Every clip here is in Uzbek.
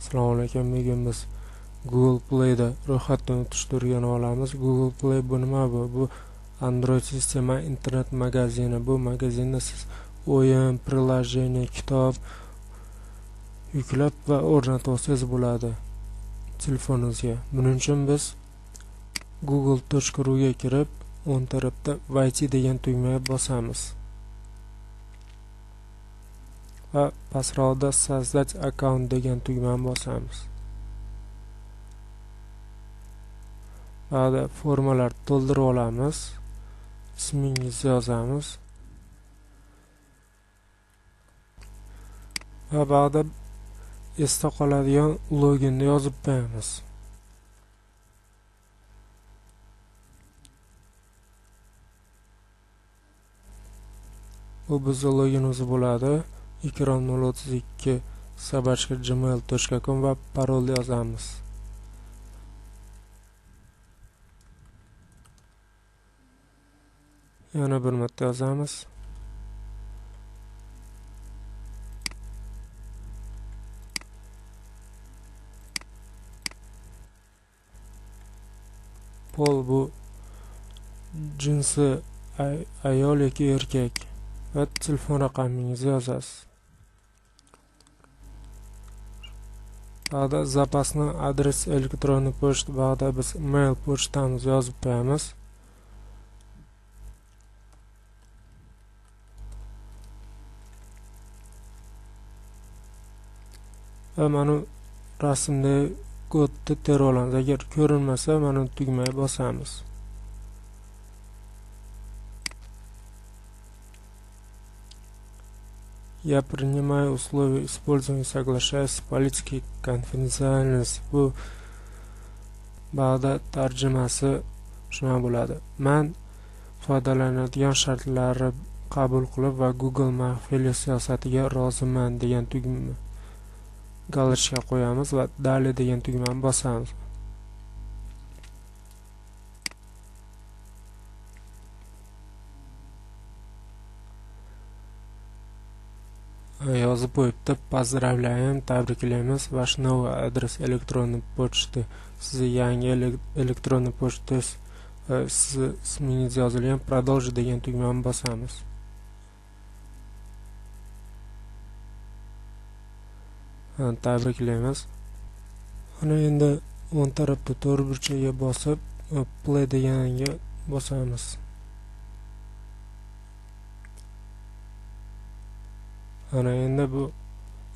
Assalomu alaykum. Bugun biz Google Play'da ro'yxatdan o'tish turini olamiz. Google Play bu nima bu? Bu Android sistema internet magazini. Bu magazinda siz o'yin, priложение, kitob yuklab va o'rnatsangiz bo'ladi telefoningizga. Buning uchun biz google.ru ga kirib, o'ng tarafda войти degan tugmaga bosamiz. Va pastroqda создать account degan tugmani bosamiz. Ba'da formalar to'ldirib olamiz. Ismingizni yozamiz. Va ba'da esda qoladigan loginni yozib qo'yamiz. Bu bizning loginimiz bo'ladi. Ikrom 032 @gmail.com va parol yozamiz. Yana bir marta yozamiz. Pol bu jinsi ayol yoki erkak va telefon raqamingizni yozasiz. Ba'da zapasni adres elektron pochta ba'da biz mail pochtamizni yozib qo'yamiz. Va mana rasmda kodni terib olamiz. Agar ko'rinmasa, mana tugmaga bosamiz. Я принимаю условия использования, соглашаюсь с политикой конфиденциальности. Bu ba'da tarjimasi shuna bo'ladi. Men foydalanadigan shartlarni qabul qilib va Google maxfiylik siyosatiga roziman degan tugma galashga qo'yamiz va Dali degan tugmani bosamiz. Yozib qo'yibdi. Поздравляем, tabriklaymiz. Ваш новый адрес электронной почты. Sizni yangi elektron pochtangiz siz ismingiz yozilgan продолжить degan tugmani bosamiz. Tabriklaymiz. Ana endi o'ng tarafda to'g'ri burchakka bosib play deganiga bosamiz. Ana endi bu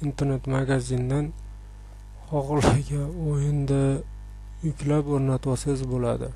internet magazindan xohlagan o'yinda yuklab o'rnatib olsangiz bo'ladi.